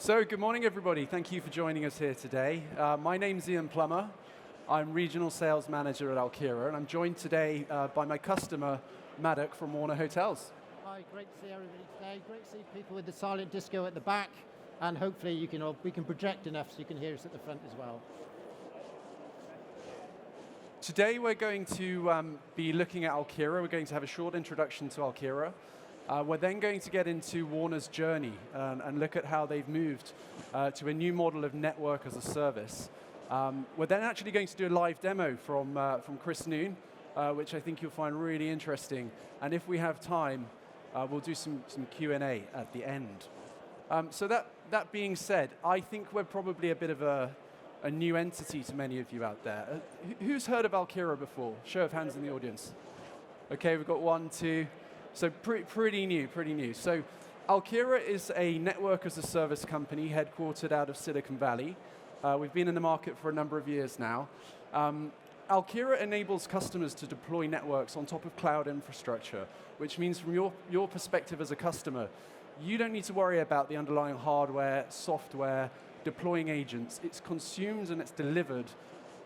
So good morning, everybody. Thank you for joining us here today. My name's Ian Plummer. I'm Regional Sales Manager at Alkira, and I'm joined today by my customer, Maddock from Warner Hotels. Hi, great to see everybody today. Great to see people with the silent disco at the back, and hopefully we can project enough so you can hear us at the front as well. Today we're going to be looking at Alkira. We're going to have a short introduction to Alkira. We're then going to get into Warner's journey and look at how they've moved to a new model of network as a service. We're then actually going to do a live demo from Chris Noon, which I think you'll find really interesting. And if we have time, we'll do some Q&A at the end. So that being said, I think we're probably a bit of a new entity to many of you out there. Who's heard of Alkira before? Show of hands in the audience. OK, we've got 1, 2. So pretty new. So Alkira is a network as a service company headquartered out of Silicon Valley. We've been in the market for a number of years now. Alkira enables customers to deploy networks on top of cloud infrastructure, which means from your perspective as a customer, you don't need to worry about the underlying hardware, software, deploying agents. It's consumed and it's delivered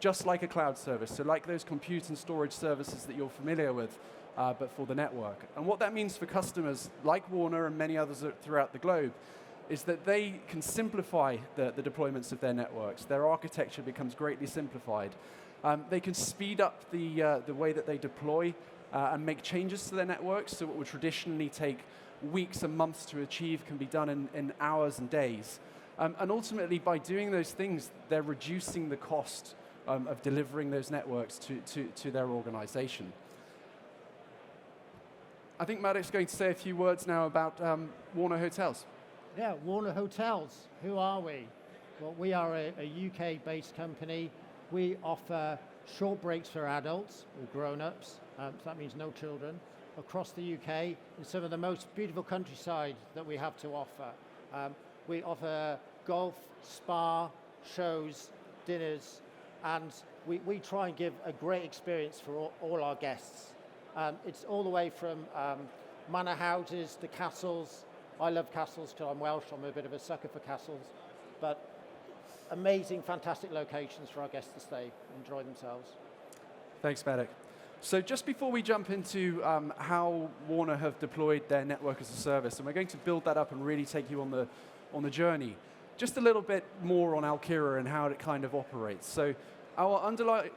just like a cloud service, so like those compute and storage services that you're familiar with, but for the network. And what that means for customers like Warner and many others throughout the globe is that they can simplify the deployments of their networks. Their architecture becomes greatly simplified. They can speed up the way that they deploy and make changes to their networks, so what would traditionally take weeks and months to achieve can be done in hours and days. And ultimately, by doing those things, they're reducing the cost of delivering those networks to their organization. I think Maddock's going to say a few words now about Warner Hotels. Yeah, Warner Hotels. Who are we? Well, we are a UK-based company. We offer short breaks for adults or grown-ups, so that means no children, across the UK in some of the most beautiful countryside that we have to offer. We offer golf, spa, shows, dinners, and we try and give a great experience for all our guests. It's all the way from manor houses to castles. I love castles because I'm Welsh, I'm a bit of a sucker for castles. But amazing, fantastic locations for our guests to stay and enjoy themselves. Thanks, Maddock. So just before we jump into how Warner have deployed their network as a service, and we're going to build that up and really take you on the journey, just a little bit more on Alkira and how it kind of operates. So our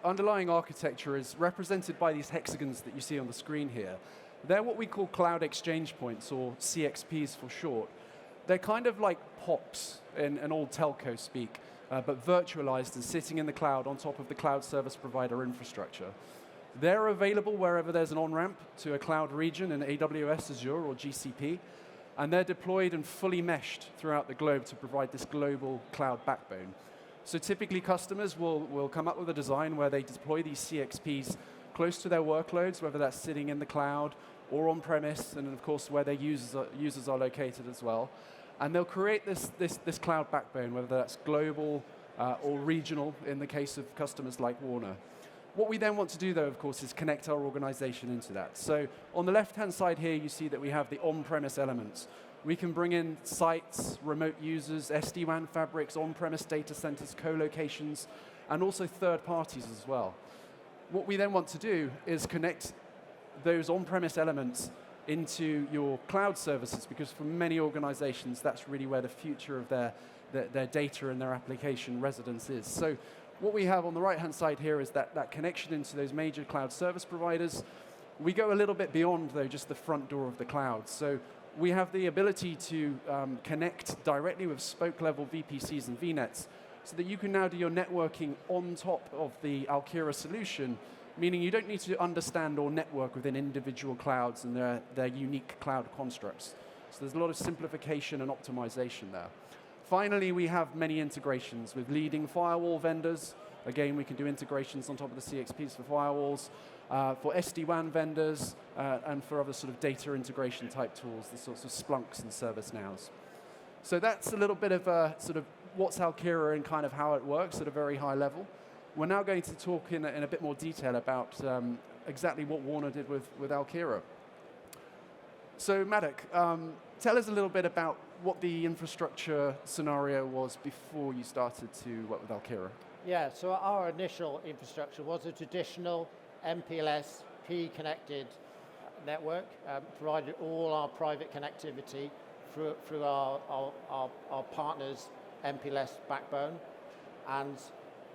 underlying architecture is represented by these hexagons that you see on the screen here. They're what we call cloud exchange points, or CXPs for short. They're kind of like POPs in an old telco speak, but virtualized and sitting in the cloud on top of the cloud service provider infrastructure. They're available wherever there's an on-ramp to a cloud region in AWS, Azure, or GCP, and they're deployed and fully meshed throughout the globe to provide this global cloud backbone. So typically customers will come up with a design where they deploy these CXPs close to their workloads, whether that's sitting in the cloud or on-premise, and of course where their users are located as well. And they'll create this cloud backbone, whether that's global or regional in the case of customers like Warner. What we then want to do, though, of course, is connect our organization into that. So on the left-hand side here, you see that we have the on-premise elements. We can bring in sites, remote users, SD-WAN fabrics, on-premise data centers, co-locations, and also third parties as well. What we then want to do is connect those on-premise elements into your cloud services, because for many organizations, that's really where the future of their data and their application residence is. So what we have on the right-hand side here is that connection into those major cloud service providers. We go a little bit beyond, though, just the front door of the cloud. So we have the ability to connect directly with spoke-level VPCs and VNets so that you can now do your networking on top of the Alkira solution, meaning you don't need to understand or network within individual clouds and their unique cloud constructs. So there's a lot of simplification and optimization there. Finally, we have many integrations with leading firewall vendors. Again, we can do integrations on top of the CXPs for firewalls, for SD-WAN vendors, and for other sort of data integration type tools, the sorts of Splunks and ServiceNows. So that's a little bit of sort of what's Alkira and kind of how it works at a very high level. We're now going to talk in a bit more detail about exactly what Warner did with Alkira. So Maddock, tell us a little bit about what the infrastructure scenario was before you started to work with Alkira? Yeah, so our initial infrastructure was a traditional MPLS P-connected network, provided all our private connectivity through our partners' MPLS backbone, and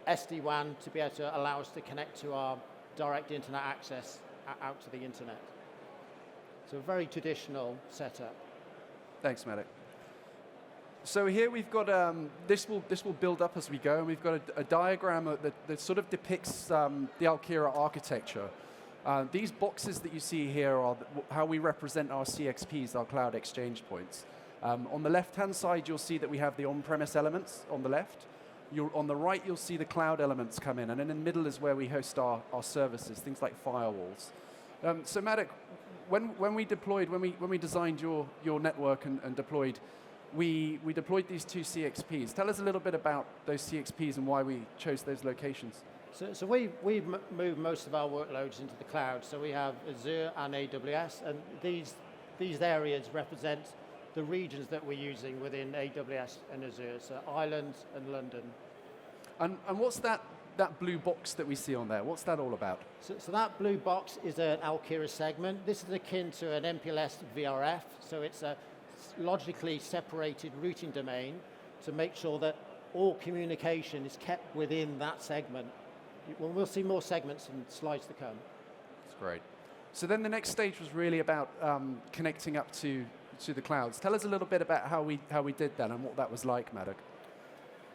SD-WAN to be able to allow us to connect to our direct internet access out to the internet. So a very traditional setup. Thanks, Medic. So here we've got, this will build up as we go, and we've got a diagram that sort of depicts the Alkira architecture. These boxes that you see here are how we represent our CXPs, our cloud exchange points. On the left-hand side, you'll see that we have the on-premise elements on the left. On the right, you'll see the cloud elements come in, and then in the middle is where we host our services, things like firewalls. So Matic, when we designed your network and deployed, we deployed these two CXPs. Tell us a little bit about those CXPs and why we chose those locations. So we've moved most of our workloads into the cloud. So we have Azure and AWS, and these areas represent the regions that we're using within AWS and Azure, so Ireland and London. And what's that blue box that we see on there? What's that all about? So that blue box is an Alkira segment. This is akin to an MPLS VRF, so it's a logically separated routing domain to make sure that all communication is kept within that segment. We'll see more segments in slides to come. That's great. So then the next stage was really about connecting up to the clouds. Tell us a little bit about how we did that and what that was like, Maddock.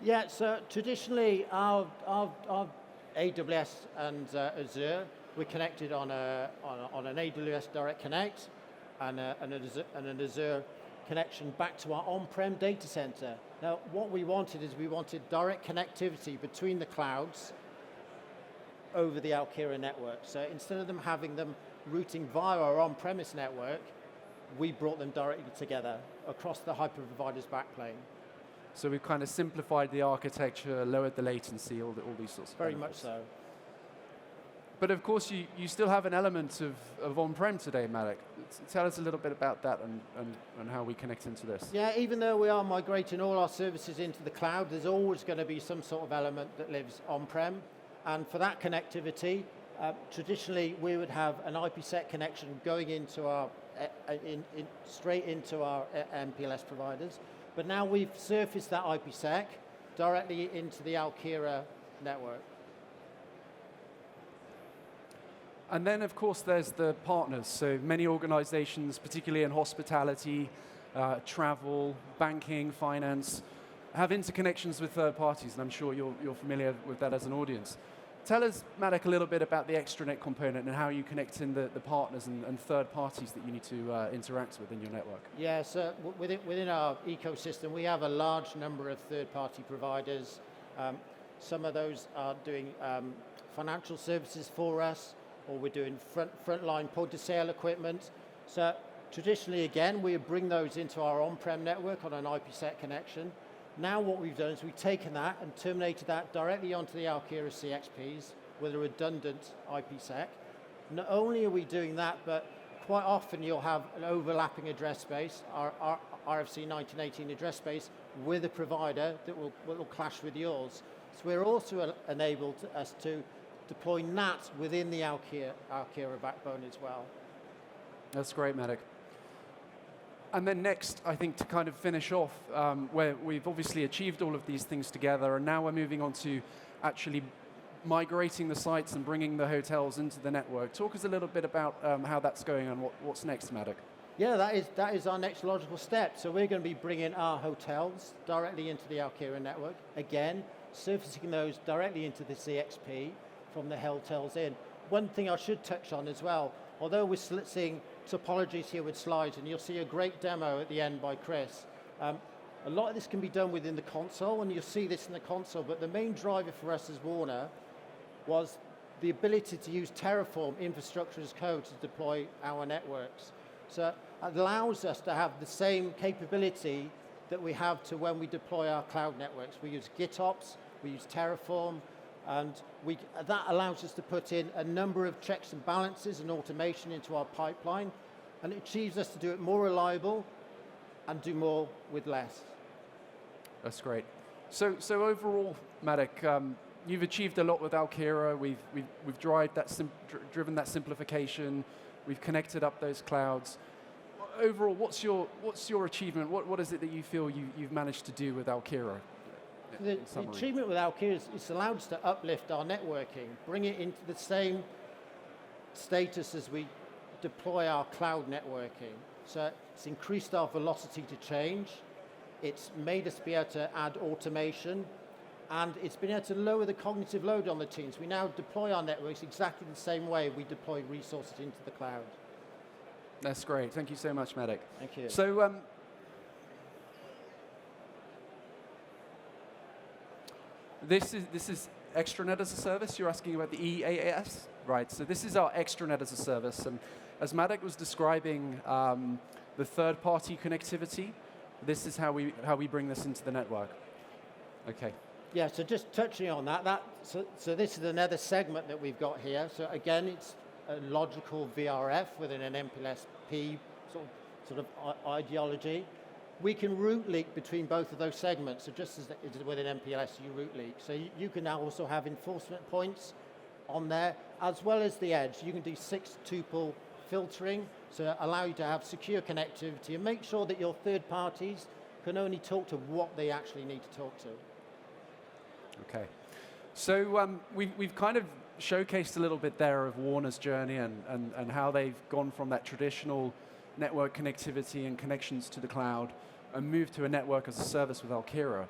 Yeah, so traditionally our AWS and Azure, we're connected on an AWS Direct Connect and an Azure connection back to our on-prem data center. Now, what we wanted is we wanted direct connectivity between the clouds over the Alkira network. So instead of them having them routing via our on-premise network, we brought them directly together across the hyperprovider's backplane. So we've kind of simplified the architecture, lowered the latency, all these sorts of Very benefits. much so. But of course, you still have an element of on-prem today, Malik. Tell us a little bit about that and how we connect into this. Yeah, even though we are migrating all our services into the cloud, there's always going to be some sort of element that lives on-prem. And for that connectivity, traditionally we would have an IPsec connection going into our straight into our MPLS providers. But now we've surfaced that IPsec directly into the Alkira network. And then, of course, there's the partners. So many organizations, particularly in hospitality, travel, banking, finance, have interconnections with third parties, and I'm sure you're familiar with that as an audience. Tell us, Maddock, a little bit about the extranet component and how you connect in the partners and third parties that you need to interact with in your network. Yeah, so within our ecosystem, we have a large number of third-party providers. Some of those are doing financial services for us, or we're doing frontline point-of-sale equipment. So traditionally, again, we bring those into our on-prem network on an IPsec connection. Now what we've done is we've taken that and terminated that directly onto the Alkira CXPs with a redundant IPsec. Not only are we doing that, but quite often you'll have an overlapping address space, our RFC 1918 address space, with a provider that will clash with yours. So we're also enabled us to deploy NAT within the Alkira backbone as well. That's great, Maddock. And then next, I think to kind of finish off, where we've obviously achieved all of these things together, and now we're moving on to actually migrating the sites and bringing the hotels into the network. Talk us a little bit about how that's going and what's next, Maddock. Yeah, that is our next logical step. So we're going to be bringing our hotels directly into the Alkira network. Again, surfacing those directly into the CXP from the hotels in. One thing I should touch on as well, although we're seeing topologies here with slides, and you'll see a great demo at the end by Chris. A lot of this can be done within the console, and you'll see this in the console, but the main driver for us as Warner was the ability to use Terraform infrastructure as code to deploy our networks. So it allows us to have the same capability that we have to when we deploy our cloud networks. We use GitOps, we use Terraform, and that allows us to put in a number of checks and balances and automation into our pipeline, and it achieves us to do it more reliable and do more with less. That's great. So overall, Matic, you've achieved a lot with Alkira. We've driven that simplification. We've connected up those clouds. Overall, what's your achievement? What is it that you feel you've managed to do with Alkira? The achievement with Alkira is it's allowed us to uplift our networking, bring it into the same status as we deploy our cloud networking. So it's increased our velocity to change. It's made us be able to add automation, and it's been able to lower the cognitive load on the teams. We now deploy our networks exactly the same way we deploy resources into the cloud. That's great. Thank you so much, Matic. Thank you. So this is extranet as a service. You're asking about the EAS, right? So this is our extranet as a service, and as Matic was describing the third-party connectivity, this is how we bring this into the network. Okay. Yeah. So just touching on that. So this is another segment that we've got here. So again, it's a logical VRF within an MPLS-P sort of ideology. We can route leak between both of those segments. So just as within MPLS, you route leak. So you can now also have enforcement points on there, as well as the edge. You can do 6-tuple filtering, so allow you to have secure connectivity and make sure that your third parties can only talk to what they actually need to talk to. Okay. So we've kind of showcased a little bit there of Warner's journey and how they've gone from that traditional network connectivity and connections to the cloud and moved to a network as a service with Alkira.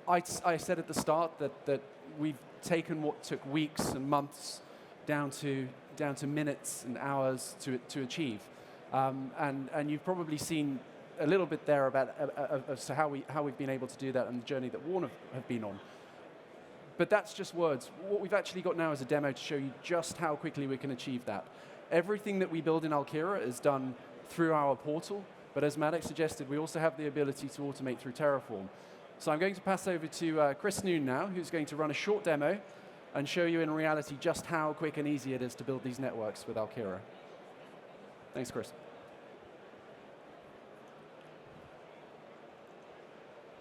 I said at the start that we've taken what took weeks and months down to minutes and hours to achieve. And you've probably seen a little bit there about as to how we've been able to do that and the journey that Warner have been on. But that's just words. What we've actually got now is a demo to show you just how quickly we can achieve that. Everything that we build in Alkira is done through our portal, but as Matic suggested, we also have the ability to automate through Terraform. So I'm going to pass over to Chris Noon now, who's going to run a short demo and show you in reality just how quick and easy it is to build these networks with Alkira. Thanks, Chris.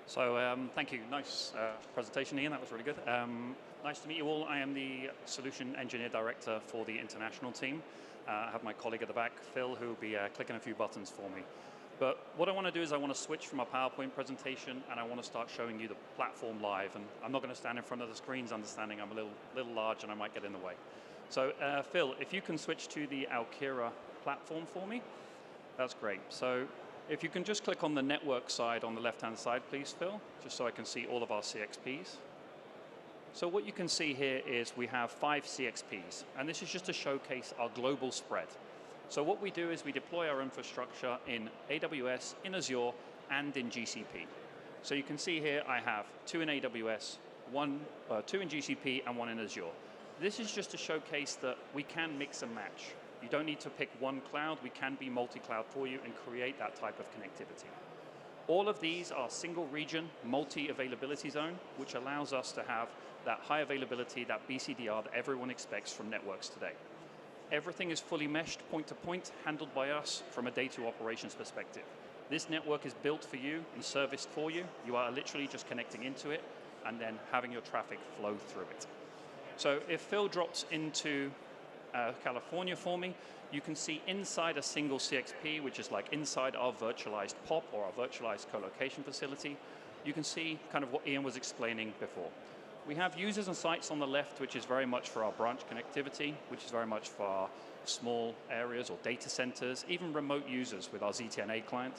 So thank you. Nice presentation, Ian. That was really good. Nice to meet you all. I am the Solution Engineer Director for the international team. I have my colleague at the back, Phil, who will be clicking a few buttons for me. But what I want to do is I want to switch from a PowerPoint presentation and I want to start showing you the platform live. And I'm not going to stand in front of the screens, understanding I'm a little large and I might get in the way. So Phil, if you can switch to the Alkira platform for me, that's great. So if you can just click on the network side on the left-hand side, please, Phil, just so I can see all of our CXPs. So what you can see here is we have 5 CXPs, and this is just to showcase our global spread. So what we do is we deploy our infrastructure in AWS, in Azure, and in GCP. So you can see here I have 2 in AWS, 2 in GCP, and 1 in Azure. This is just to showcase that we can mix and match. You don't need to pick one cloud. We can be multi-cloud for you and create that type of connectivity. All of these are single region, multi-availability zone, which allows us to have that high availability, that BCDR that everyone expects from networks today. Everything is fully meshed point to point, handled by us from a data operations perspective. This network is built for you and serviced for you. You are literally just connecting into it and then having your traffic flow through it. So if Phil drops into California for me, you can see inside a single CXP, which is like inside our virtualized POP or our virtualized co-location facility, you can see kind of what Ian was explaining before. We have users and sites on the left, which is very much for our branch connectivity, which is very much for our small areas or data centers, even remote users with our ZTNA client.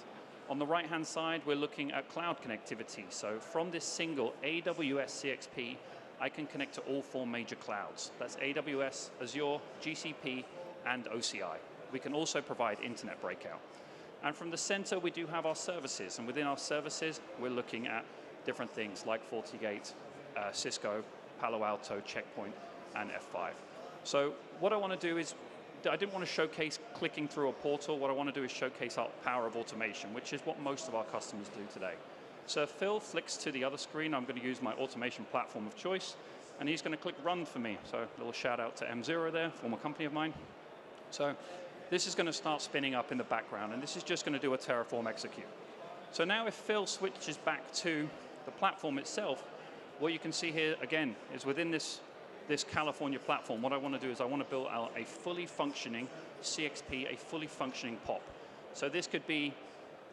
On the right-hand side, we're looking at cloud connectivity. So from this single AWS CXP, I can connect to all 4 major clouds. That's AWS, Azure, GCP, and OCI. We can also provide internet breakout. And from the center, we do have our services. And within our services, we're looking at different things like FortiGate, Cisco, Palo Alto, Checkpoint, and F5. So what I want to do is, I didn't want to showcase clicking through a portal. What I want to do is showcase our power of automation, which is what most of our customers do today. So if Phil flicks to the other screen, I'm going to use my automation platform of choice, and he's going to click run for me. So a little shout out to M0 there, former company of mine. So this is going to start spinning up in the background, and this is just going to do a Terraform execute. So now if Phil switches back to the platform itself, what you can see here again is within this California platform, what I want to do is I want to build out a fully functioning CXP, a fully functioning POP. So this could be,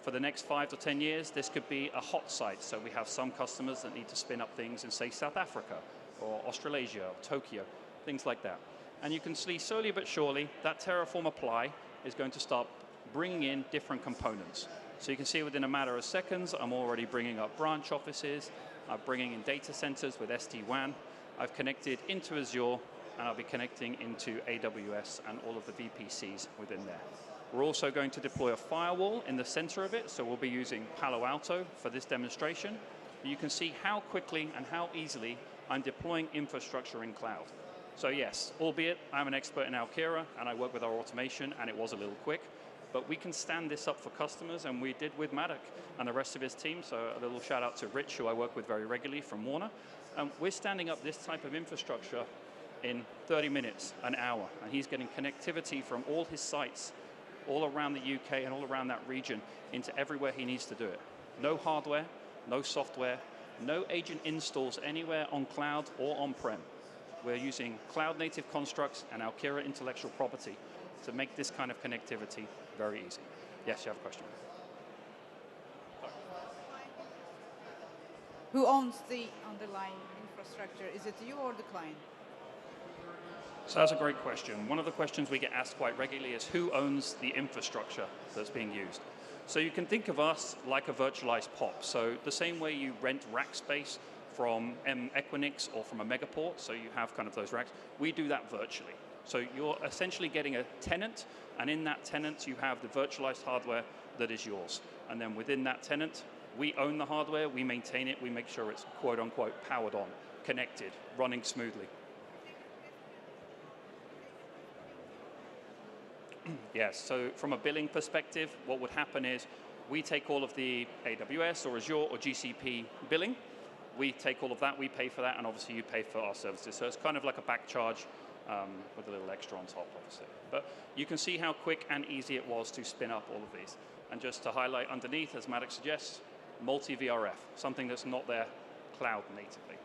for the next 5 to 10 years, this could be a hot site. So we have some customers that need to spin up things in, say, South Africa or Australasia or Tokyo, things like that. And you can see slowly but surely that Terraform apply is going to start bringing in different components. So you can see within a matter of seconds, I'm already bringing up branch offices, I'm bringing in data centers with SD-WAN, I've connected into Azure, and I'll be connecting into AWS and all of the VPCs within there. We're also going to deploy a firewall in the center of it, so we'll be using Palo Alto for this demonstration. You can see how quickly and how easily I'm deploying infrastructure in cloud. So yes, albeit I'm an expert in Alkira, and I work with our automation, and it was a little quick, but we can stand this up for customers, and we did with Maddock and the rest of his team. So a little shout out to Rich, who I work with very regularly from Warner. We're standing up this type of infrastructure in 30 minutes, an hour, and he's getting connectivity from all his sites all around the UK and all around that region into everywhere he needs to do it. No hardware, no software, no agent installs anywhere on cloud or on-prem. We're using cloud-native constructs and Alkira intellectual property to make this kind of connectivity very easy. Yes, you have a question. Who owns the underlying infrastructure? Is it you or the client? So that's a great question. One of the questions we get asked quite regularly is who owns the infrastructure that's being used? So you can think of us like a virtualized POP. So the same way you rent rack space from Equinix or from a Megaport, so you have kind of those racks, we do that virtually. So you're essentially getting a tenant, and in that tenant you have the virtualized hardware that is yours. And then within that tenant, we own the hardware, we maintain it, we make sure it's quote unquote powered on, connected, running smoothly. Yes, so from a billing perspective, what would happen is we take all of the AWS or Azure or GCP billing, we take all of that, we pay for that, and obviously you pay for our services. So it's kind of like a back charge with a little extra on top, obviously. But you can see how quick and easy it was to spin up all of these. And just to highlight underneath, as Maddox suggests, multi-VRF, something that's not there cloud natively.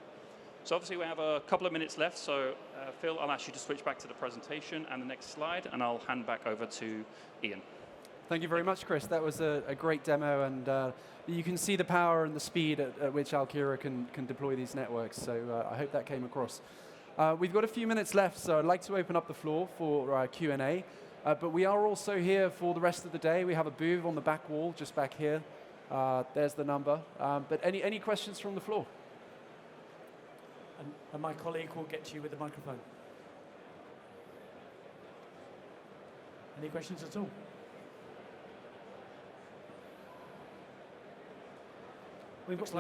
So obviously we have a couple of minutes left, so Phil, I'll ask you to switch back to the presentation and the next slide, and I'll hand back over to Ian. Thank you very much, Chris. That was a great demo, and you can see the power and the speed at which Alkira can deploy these networks, so I hope that came across. We've got a few minutes left, so I'd like to open up the floor for Q&A, but we are also here for the rest of the day. We have a booth on the back wall, just back here. There's the number. But any questions from the floor? And my colleague will get to you with the microphone. Any questions at all? We must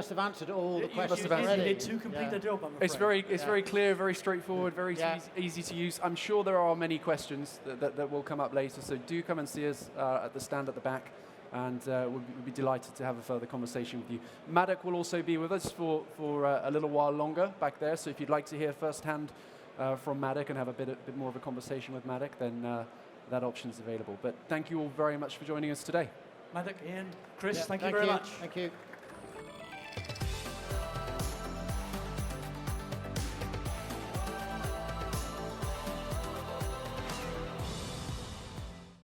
have answered all the questions already. already. You did to complete the job, I'm afraid. It's very clear, very straightforward, very easy to use. I'm sure there are many questions that will come up later, so do come and see us at the stand at the back, and we'll be delighted to have a further conversation with you. Maddock will also be with us for a little while longer back there, so if you'd like to hear firsthand from Maddock and have a bit more of a conversation with Maddock, then that option's available. But thank you all very much for joining us today. Maddock, Ian, Chris, thank you very much. Thank you.